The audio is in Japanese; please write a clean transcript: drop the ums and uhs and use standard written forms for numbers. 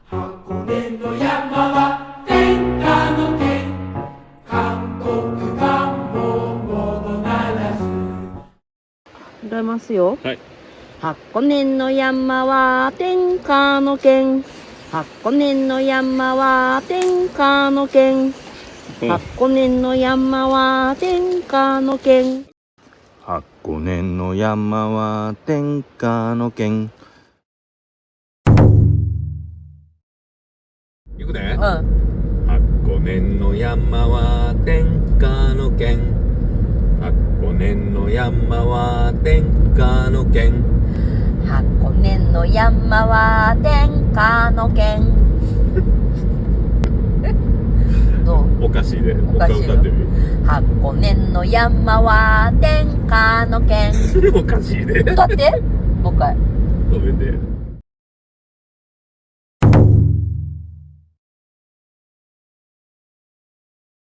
箱根の山は天下の県、韓国が桃のならず。歌いますよ。はい。箱根の山は天下の県。箱根の山は天下の県。箱根の山は天下の県。箱根の山は天下の県。いくね。うん。箱根の山は天下の県。箱根の山は天下の県。箱根の山は天下の県。どう？おかしいで。おかしいの歌ってみ。箱根の山は天下の県。おかしいで。歌って。もう一回。止めて。